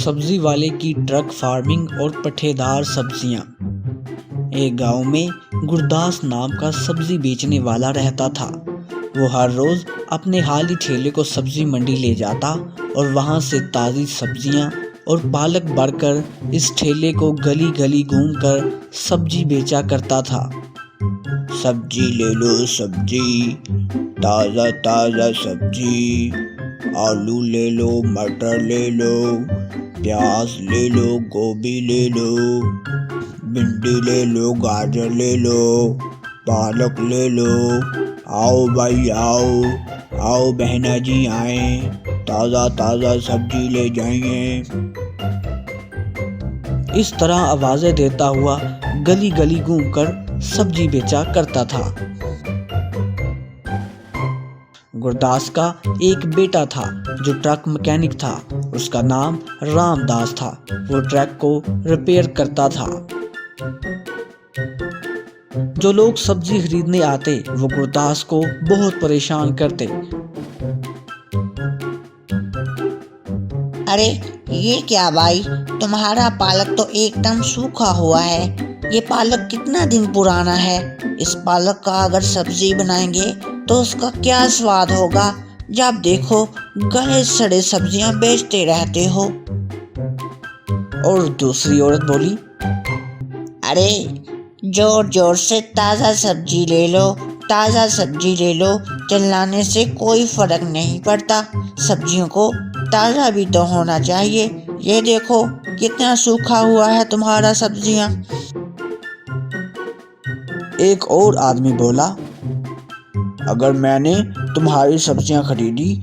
सब्जी वाले की ट्रक फार्मिंग और पठेदार सब्जियां। एक गांव में गुरदास नाम का सब्जी बेचने वाला रहता था। वो हर रोज अपने हाली ठेले को सब्जी मंडी ले जाता और वहां से ताज़ी सब्जियां और पालक भरकर इस ठेले को गली गली घूमकर सब्जी बेचा करता था। सब्जी ले लो सब्जी, ताज़ा ताज़ा सब्जी, आलू ले लो, मटर ले लो, प्याज ले लो, गोभी ले लो, भिंडी ले लो, गाजर ले लो, पालक ले लो। आओ भाई आओ, आओ बहना जी आए, ताज़ा ताज़ा सब्जी ले जाइए। इस तरह आवाज़ें देता हुआ गली गली घूमकर सब्जी बेचा करता था। गुरदास का एक बेटा था जो ट्रक मैकेनिक था। उसका नाम रामदास था। वो ट्रक को रिपेयर करता था। जो लोग सब्जी खरीदने आते वो गुरदास को बहुत परेशान करते। अरे ये क्या भाई, तुम्हारा पालक तो एकदम सूखा हुआ है। ये पालक कितना दिन पुराना है। इस पालक का अगर सब्जी बनाएंगे तो उसका क्या स्वाद होगा। जब देखो गले सड़े सब्जियां बेचते रहते हो। और दूसरी औरत बोली, अरे जोर जोर से ताज़ा सब्जी ले लो, ताज़ा सब्जी ले लो। चिल्लाने से कोई फर्क नहीं पड़ता। सब्जियों को ताज़ा भी तो होना चाहिए। ये देखो कितना सूखा हुआ है तुम्हारा सब्जियां। एक और आदमी बोला, अगर मैंने तुम्हारी सब्जियां खरीदी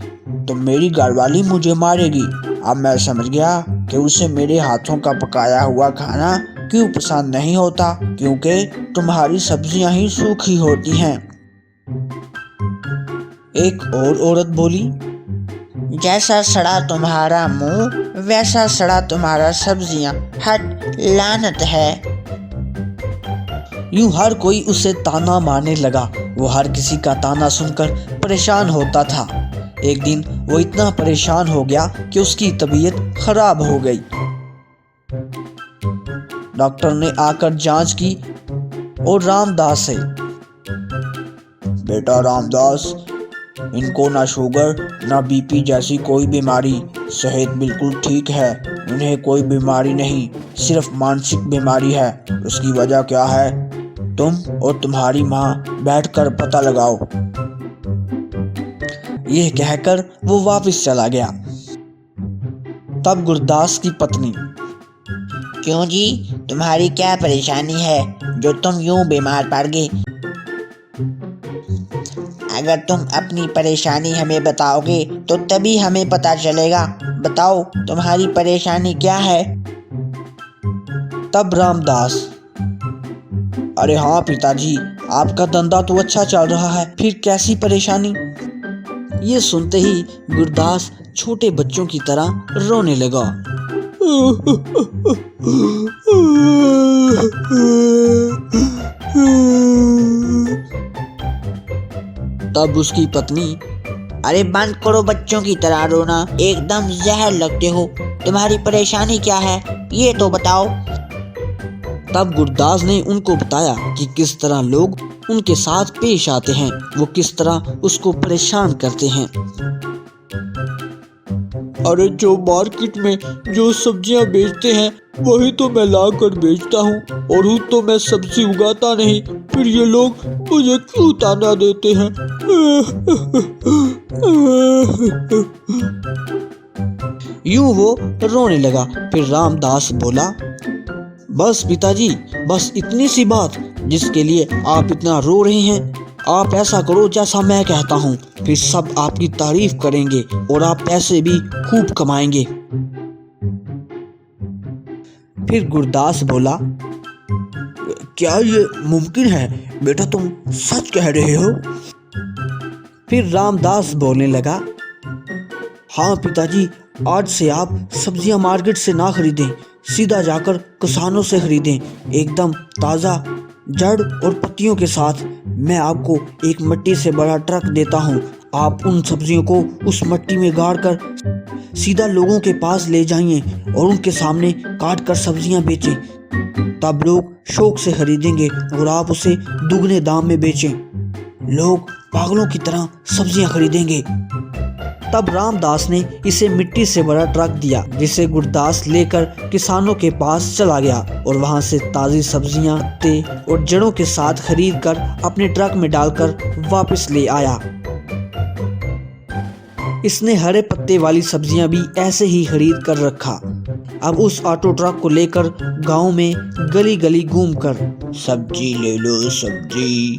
तो मेरी घरवाली मुझे मारेगी। अब मैं समझ गया कि उसे मेरे हाथों का पकाया हुआ खाना क्यों पसंद नहीं होता, क्योंकि तुम्हारी सब्जियां ही सूखी होती हैं। एक और औरत बोली, जैसा सड़ा तुम्हारा मुंह वैसा सड़ा तुम्हारा सब्जियां। हट, लानत है। यूं हर कोई उसे ताना मारने लगा। वो हर किसी का ताना सुनकर परेशान होता था। एक दिन वो इतना परेशान हो गया कि उसकी तबीयत खराब हो गई। डॉक्टर ने आकर जांच की और रामदास से, बेटा रामदास, इनको ना शुगर ना बीपी जैसी कोई बीमारी, सेहत बिल्कुल ठीक है। इन्हें कोई बीमारी नहीं, सिर्फ मानसिक बीमारी है। उसकी वजह क्या है, तुम और तुम्हारी माँ बैठकर पता लगाओ। यह कहकर वो वापस चला गया। तब गुरदास की पत्नी, क्यों जी, तुम्हारी क्या परेशानी है जो तुम यूं बीमार पड़ गए? अगर तुम अपनी परेशानी हमें बताओगे तो तभी हमें पता चलेगा। बताओ तुम्हारी परेशानी क्या है? तब रामदास, अरे हाँ पिताजी, आपका धंधा तो अच्छा चल रहा है, फिर कैसी परेशानी? ये सुनते ही गुरदास छोटे बच्चों की तरह रोने लगा। तब उसकी पत्नी, अरे बंद करो बच्चों की तरह रोना, एकदम जहर लगते हो। तुम्हारी परेशानी क्या है ये तो बताओ। तब गुरदास ने उनको बताया कि किस तरह लोग उनके साथ पेश आते हैं, वो किस तरह उसको परेशान करते हैं। अरे जो मार्केट में जो सब्जियां बेचते हैं वही तो मैं ला कर बेचता हूँ, और खुद तो मैं सब्जी उगाता नहीं, फिर ये लोग मुझे क्यों ताना देते हैं। यूं वो रोने लगा। फिर रामदास बोला, बस पिताजी, बस इतनी सी बात जिसके लिए आप इतना रो रहे हैं। आप ऐसा करो जैसा मैं कहता हूँ, फिर सब आपकी तारीफ करेंगे और आप पैसे भी खूब कमाएंगे। फिर गुरदास बोला, क्या ये मुमकिन है बेटा, तुम सच कह रहे हो? फिर रामदास बोलने लगा, हाँ पिताजी, आज से आप सब्जियां मार्केट से ना खरीदें, सीधा जाकर किसानों से खरीदें, एकदम ताज़ा जड़ और पत्तियों के साथ। मैं आपको एक मिट्टी से बड़ा ट्रक देता हूँ, आप उन सब्जियों को उस मट्टी में गाड़ कर सीधा लोगों के पास ले जाइए और उनके सामने काट कर सब्जियां बेचें। तब लोग शौक से खरीदेंगे और आप उसे दुगने दाम में बेचें। लोग पागलों की तरह सब्जियां खरीदेंगे। तब रामदास ने इसे मिट्टी से भरा ट्रक दिया, जिसे गुरदास लेकर किसानों के पास चला गया और वहां से ताज़ी सब्जियां, पत्ते और जड़ों के साथ खरीद कर अपने ट्रक में डालकर वापस ले आया। इसने हरे पत्ते वाली सब्जियां भी ऐसे ही खरीद कर रखा। अब उस ऑटो ट्रक को लेकर गांव में गली गली घूमकर, सब्जी ले लो सब्जी,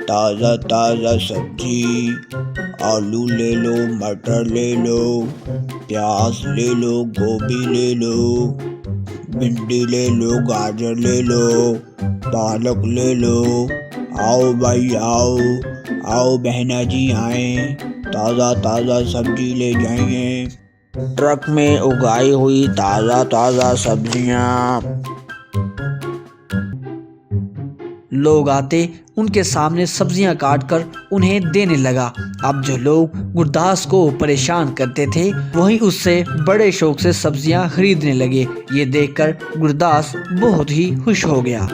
ताज़ा ताज़ा सब्जी, आलू ले लो, मटर ले लो, प्याज ले लो, गोभी ले लो, भिंडी ले लो, गाजर ले लो, पालक ले लो। आओ भाई आओ, आओ बहना जी आए, ताज़ा ताज़ा सब्जी ले जाइए। ट्रक में उगाई हुई ताज़ा ताज़ा सब्जियां। लोग आते उनके सामने सब्जियां काटकर उन्हें देने लगा। अब जो लोग गुरदास को परेशान करते थे वही उससे बड़े शौक से सब्जियां खरीदने लगे। ये देखकर गुरदास बहुत ही खुश हो गया।